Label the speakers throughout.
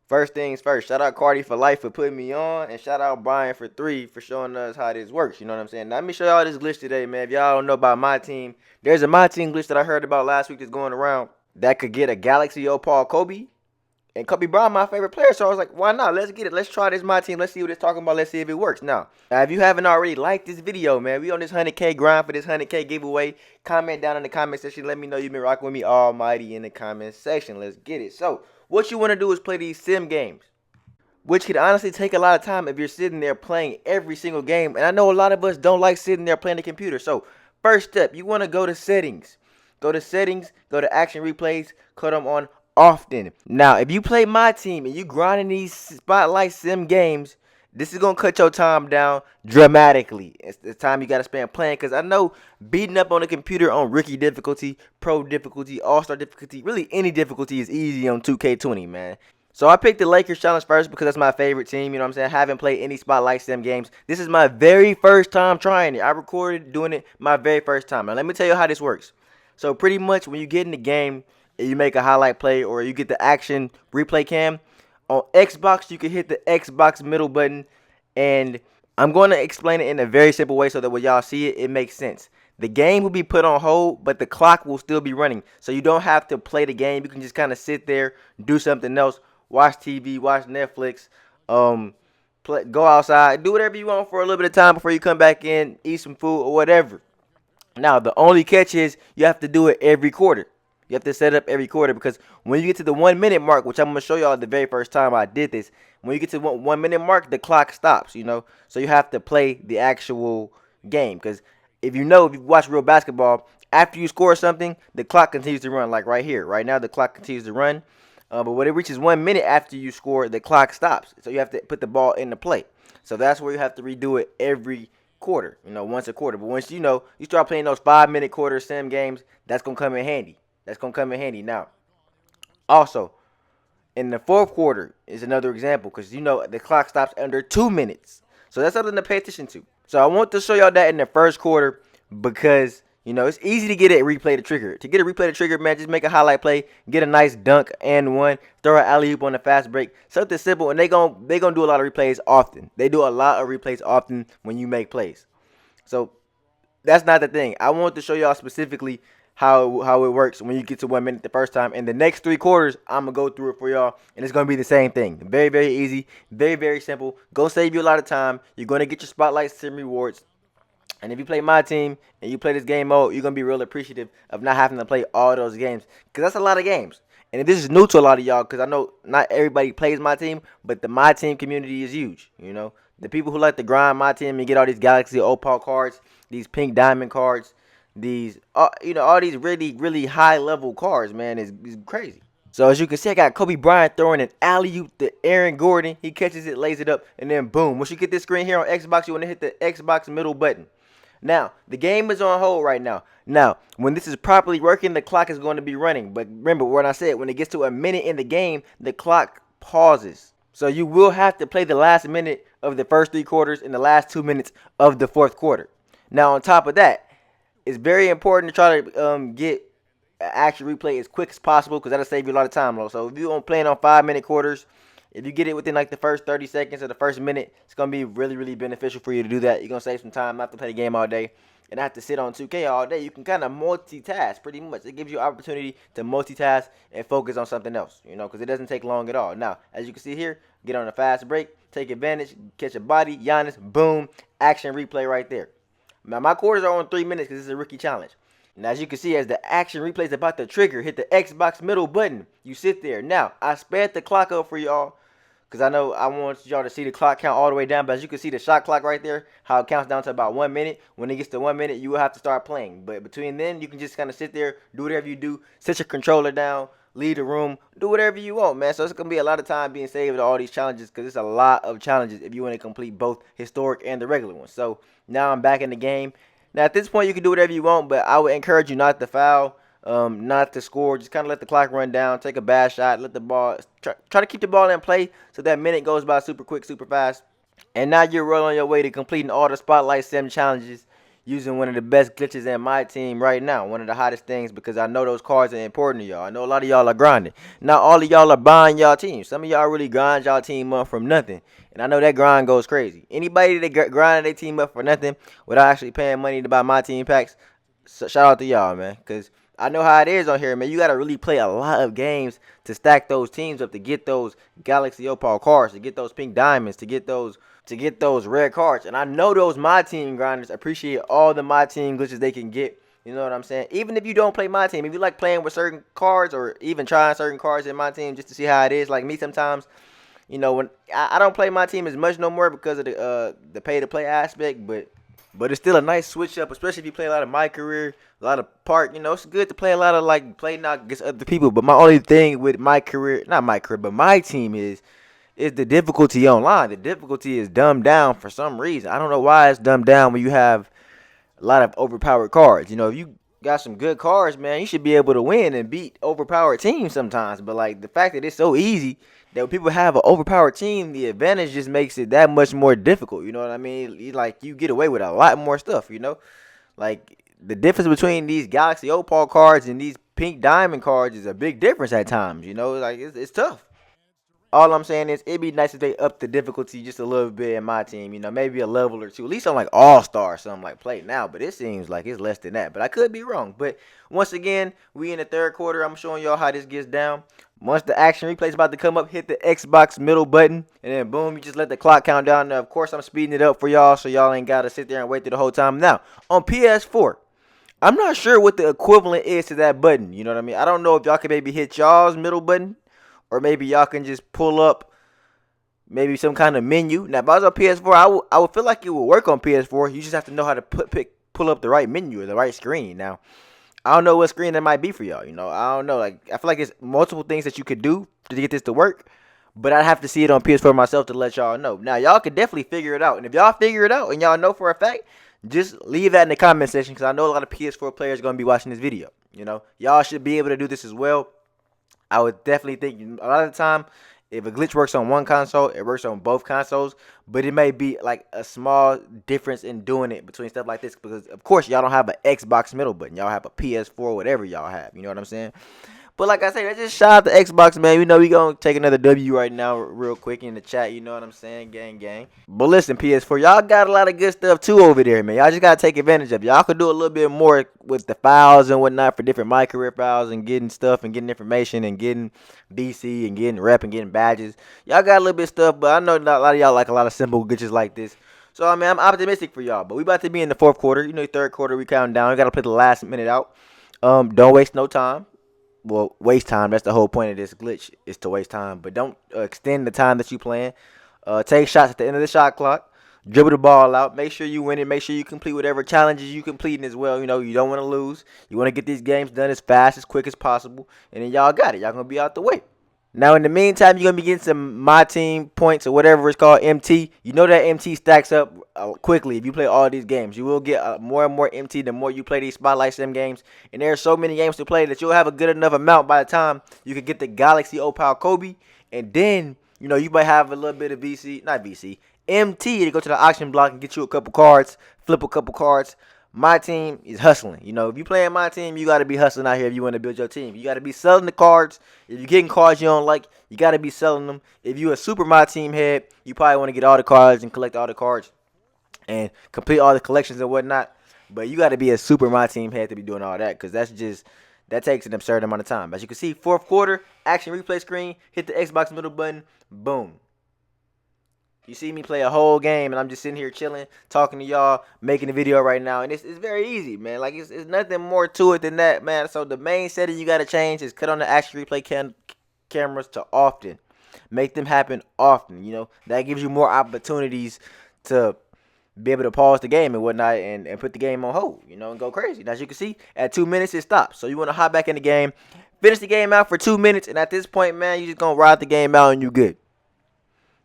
Speaker 1: First things first, shout out Cardi for life for putting me on, and shout out Brian for 3 for showing us how this works. You know what I'm saying? Now, let me show y'all this glitch today, man. If y'all don't know about Myteam, there's a Myteam glitch that I heard about last week that's going around that could get a Galaxy Opal Kobe. And Kobe Bryant, my favorite player, so I was like, why not? Let's get it. Let's try this Myteam. Let's see what it's talking about. Let's see if it works. Now, if you haven't already liked this video, man, we on this 100K grind for this 100K giveaway. Comment down in the comment section. Let me know you've been rocking with me almighty in the comment section. Let's get it. So, what you want to do is play these sim games, which could honestly take a lot of time if you're sitting there playing every single game. And I know a lot of us don't like sitting there playing the computer. So, first step, you want to go to settings. Go to settings, go to action replays, cut them on often. Now, if you play Myteam and you grinding these spotlight sim games, this is going to cut your time down dramatically. It's the time you got to spend playing, because I know beating up on the computer on rookie difficulty, pro difficulty, all-star difficulty, really any difficulty is easy on 2K20, man. So I picked the Lakers challenge first because that's my favorite team. You know what I'm saying? I haven't played any spotlight sim games. This is my very first time trying it. I recorded doing it my very first time. Now let me tell you how this works. So pretty much when you get in the game and you make a highlight play or you get the action replay cam, on Xbox you can hit the Xbox middle button, and I'm going to explain it in a very simple way so that when y'all see it, it makes sense. The game will be put on hold, but the clock will still be running. So you don't have to play the game. You can just kind of sit there, do something else, watch TV, watch Netflix, go outside, do whatever you want for a little bit of time before you come back in, eat some food or whatever. Now, the only catch is you have to do it every quarter. You have to set up every quarter, because when you get to the 1 minute mark, which I'm going to show y'all the very first time I did this, when you get to the 1 minute mark, the clock stops, you know. So you have to play the actual game, because if you watch real basketball, after you score something, the clock continues to run, like right here. Right now, the clock continues to run. But when it reaches 1 minute after you score, the clock stops. So you have to put the ball into play. So that's where you have to redo it every quarter, once a quarter. But once you start playing those 5 minute quarter sim games, that's gonna come in handy. That's gonna come in handy. Now, also in the fourth quarter is another example, because the clock stops under 2 minutes. So that's something to pay attention to. So I want to show y'all that in the first quarter, because it's easy to get a replay the trigger. To get a replay the trigger, man, just make a highlight play, get a nice dunk and one, throw an alley oop on the fast break, something simple, and they gonna do a lot of replays often. They do a lot of replays often when you make plays. So that's not the thing. I want to show y'all specifically how it works when you get to 1 minute the first time. In the next 3 quarters, I'm gonna go through it for y'all, and it's gonna be the same thing. Very, very easy, very, very simple. Gonna save you a lot of time. You're gonna get your spotlight sim rewards. And if you play Myteam and you play this game mode, you're gonna be real appreciative of not having to play all those games, because that's a lot of games. And if this is new to a lot of y'all, because I know not everybody plays Myteam, but the Myteam community is huge. The people who like to grind Myteam and get all these Galaxy Opal cards, these pink diamond cards, these all these really, really high level cards, man, is crazy. So as you can see, I got Kobe Bryant throwing an alley-oop to Aaron Gordon. He catches it, lays it up, and then boom. Once you get this screen here on Xbox, you want to hit the Xbox middle button. Now, the game is on hold right now. Now, when this is properly working, the clock is going to be running. But remember what I said, when it gets to a minute in the game, the clock pauses. So you will have to play the last minute of the first 3 quarters and the last 2 minutes of the fourth quarter. Now, on top of that, it's very important to try to get an action replay as quick as possible, because that'll save you a lot of time. So if you're playing on 5 minute quarters, if you get it within like the first 30 seconds or the first minute, it's going to be really, really beneficial for you to do that. You're going to save some time, not have to play the game all day and have to sit on 2K all day. You can kind of multitask pretty much. It gives you opportunity to multitask and focus on something else, because it doesn't take long at all. Now, as you can see here, get on a fast break, take advantage, catch a body, Giannis, boom, action replay right there. Now, my quarters are on 3 minutes because this is a rookie challenge. Now, as you can see, as the action replay is about to trigger, hit the Xbox middle button. You sit there. Now, I sped the clock up for y'all, because I know I want y'all to see the clock count all the way down. But as you can see the shot clock right there, how it counts down to about 1 minute. When it gets to 1 minute, you will have to start playing. But between then, you can just kind of sit there, do whatever you do, set your controller down, leave the room, do whatever you want, man. So it's going to be a lot of time being saved to all these challenges, because it's a lot of challenges if you want to complete both historic and the regular ones. So now I'm back in the game. Now at this point, you can do whatever you want, but I would encourage you not to foul, not to score. Just kind of let the clock run down, take a bad shot, let the ball, try to keep the ball in play so that minute goes by super quick, super fast. And now you're well on your way to completing all the Spotlight Sim challenges. using one of the best glitches in my team right now. One of the hottest things because I know those cards are important to y'all. I know a lot of y'all are grinding. Not all of y'all are buying y'all team. Some of y'all really grind y'all team up from nothing. And I know that grind goes crazy. Anybody that grinded their team up for nothing without actually paying money to buy my team packs, so shout out to y'all, man. Because I know how it is on here, man. You got to really play a lot of games to stack those teams up, to get those Galaxy Opal cards, to get those pink diamonds, to get those red cards. And I know those my team grinders appreciate all the my team glitches they can get. You know what I'm saying? Even if you don't play my team, if you like playing with certain cards or even trying certain cards in my team just to see how it is, like me sometimes, when I don't play my team as much no more because of the pay to play aspect, but it's still a nice switch up, especially if you play a lot of my career, a lot of park. It's good to play a lot of play not against other people. But my only thing with my career, not my career, but my team is the difficulty online. The difficulty is dumbed down for some reason. I don't know why it's dumbed down when you have a lot of overpowered cards. If you got some good cards, man, you should be able to win and beat overpowered teams sometimes. But the fact that it's so easy that when people have an overpowered team, the advantage just makes it that much more difficult. You know what I mean? You get away with a lot more stuff. The difference between these Galaxy Opal cards and these pink diamond cards is a big difference at times. It's tough. All I'm saying is it'd be nice if they up the difficulty just a little bit in my team. Maybe a level or two. At least on All Star or something play now. But it seems like it's less than that. But I could be wrong. But once again, we in the third quarter. I'm showing y'all how this gets down. Once the action replay is about to come up, hit the Xbox middle button, and then boom, you just let the clock count down. Now, of course, I'm speeding it up for y'all, so y'all ain't gotta sit there and wait through the whole time. Now, on PS4, I'm not sure what the equivalent is to that button. You know what I mean? I don't know if y'all can maybe hit y'all's middle button, or maybe y'all can just pull up maybe some kind of menu. Now, if I was on PS4, I would feel like it would work on PS4. You just have to know how to pull up the right menu or the right screen. Now, I don't know what screen that might be for y'all. I don't know. I feel like it's multiple things that you could do to get this to work, but I'd have to see it on PS4 myself to let y'all know. Now, y'all could definitely figure it out, and if y'all figure it out and y'all know for a fact, just leave that in the comment section because I know a lot of PS4 players are going to be watching this video. Y'all should be able to do this as well. I would definitely think a lot of the time, if a glitch works on one console, it works on both consoles. But it may be a small difference in doing it between stuff like this. Because, of course, y'all don't have an Xbox middle button. Y'all have a PS4, whatever y'all have. You know what I'm saying? But like I said, let's just shout out to Xbox, man. We going to take another W right now real quick in the chat. You know what I'm saying? Gang, gang. But listen, PS4, y'all got a lot of good stuff, too, over there, man. Y'all just got to take advantage of it. Y'all could do a little bit more with the files and whatnot for different My Career files and getting stuff and getting information and getting BC and getting rep and getting badges. Y'all got a little bit of stuff, but I know not a lot of y'all like a lot of simple glitches like this. So, I mean, I'm optimistic for y'all. But we about to be in the fourth quarter. Third quarter, we counting down. We got to play the last minute out. Don't waste no time. Well, waste time. That's the whole point of this glitch, is to waste time. But don't extend the time that you playing. Take shots at the end of the shot clock. Dribble the ball out. Make sure you win it. Make sure you complete whatever challenges you completing as well. You don't want to lose. You want to get these games done as fast, as quick as possible. And then y'all got it. Y'all going to be out the way. Now, in the meantime, you're going to be getting some My Team points or whatever it's called, MT. You know that MT stacks up quickly if you play all these games. You will get more and more MT the more you play these Spotlight Sim games. And there are so many games to play that you'll have a good enough amount by the time you can get the Galaxy Opal Kobe. And then, you might have a little bit of MT to go to the auction block and get you a couple cards, flip a couple cards. My team is hustling. If you playing my team, you got to be hustling out here if you want to build your team. You got to be selling the cards. If you're getting cards you don't like, you got to be selling them. If you a super my team head, you probably want to get all the cards and collect all the cards and complete all the collections and whatnot. But you got to be a super my team head to be doing all that because that takes an absurd amount of time. As you can see, fourth quarter, action replay screen, hit the Xbox middle button, boom. You see me play a whole game, and I'm just sitting here chilling, talking to y'all, making a video right now. And it's very easy, man. It's nothing more to it than that, man. So the main setting you got to change is cut on the action replay cameras to often. Make them happen often, That gives you more opportunities to be able to pause the game and whatnot and put the game on hold, and go crazy. Now, as you can see, at 2 minutes, it stops. So you want to hop back in the game, finish the game out for 2 minutes, and at this point, man, you just going to ride the game out and you good.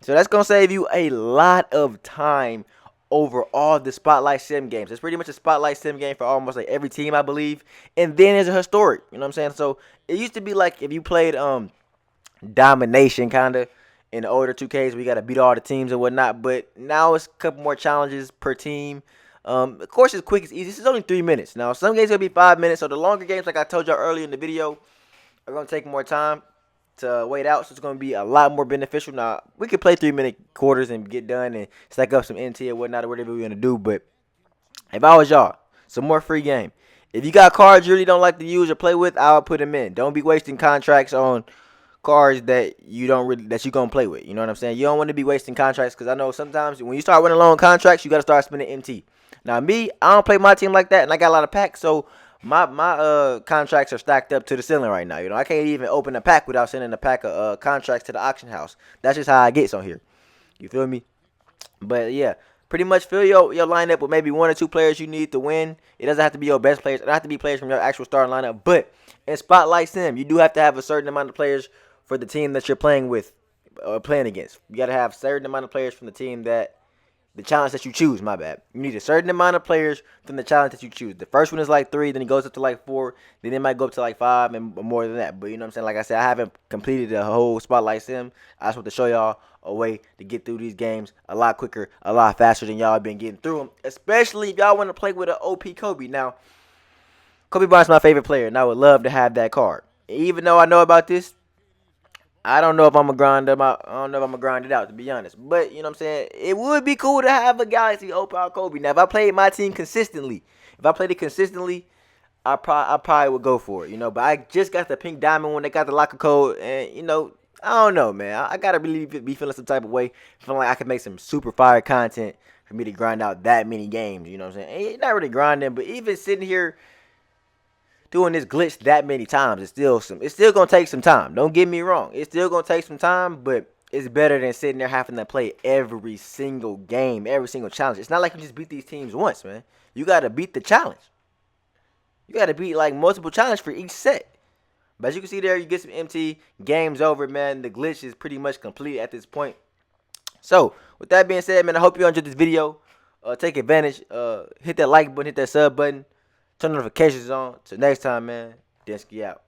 Speaker 1: So that's going to save you a lot of time over all the Spotlight Sim games. It's pretty much a Spotlight Sim game for almost every team, I believe. And then there's a historic, you know what I'm saying? So it used to be like if you played domination kind of in the older 2Ks where you got to beat all the teams and whatnot. But now it's a couple more challenges per team. Of course, it's quick, it's easy. This is only 3 minutes. Now, some games gonna be 5 minutes, so the longer games, like I told y'all earlier in the video, are gonna take more time to wait out, so it's gonna be a lot more beneficial. Now, we could play 3-minute quarters and get done and stack up some NT or whatnot or whatever we're gonna do. But if I was y'all, some more free game. If you got cards you really don't like to use or play with, I'll put them in. Don't be wasting contracts on cards that you don't really that you gonna play with. You know what I'm saying? You don't want to be wasting contracts, because I know sometimes when you start winning long contracts, you gotta start spending MT. Now me, I don't play my team like that, and I got a lot of packs, so my contracts are stacked up to the ceiling right now. You know, I can't even open a pack without sending a pack of contracts to the auction house. That's just how I get on here. You feel me? But yeah, pretty much fill your lineup with maybe 1 or 2 players you need to win. It doesn't have to be your best players. It doesn't have to be players from your actual starting lineup. But in Spotlight Sim, you do have to have a certain amount of players for the team that you're playing with or playing against. You got to have a certain amount of players from the team that the challenge that you choose, my bad. You need a certain amount of players from the challenge that you choose. The first one is like 3, then it goes up to like 4, then it might go up to like 5 and more than that. But you know what I'm saying? Like I said, I haven't completed the whole Spotlight Sim. I just want to show y'all a way to get through these games a lot quicker, a lot faster than y'all been getting through them. Especially if y'all want to play with an OP Kobe. Now, Kobe Bryant's my favorite player, and I would love to have that card. Even though I know about this, I don't know if I'm gonna grind them out. I don't know if I'm gonna grind it out, to be honest. But you know what I'm saying? It would be cool to have a Galaxy Opal Kobe. Now, if I played my team consistently, I probably would go for it. You know, but I just got the pink diamond when they got the locker code, and you know, I don't know, man. I gotta really be feeling some type of way, feeling like I could make some super fire content for me to grind out that many games. You know what I'm saying? It's not really grinding, but even sitting here doing this glitch that many times, it's still gonna take some time. Don't get me wrong, it's still gonna take some time, but it's better than sitting there having to play every single game, every single challenge. It's not like you just beat these teams once, man. You gotta beat the challenge. You gotta beat like multiple challenges for each set. But as you can see there, you get some MT, game's over, man. The glitch is pretty much complete at this point. So with that being said, man, I hope you enjoyed this video. Take advantage. Hit that like button, hit that sub button. Turn notifications on. Till next time, man. Denski out.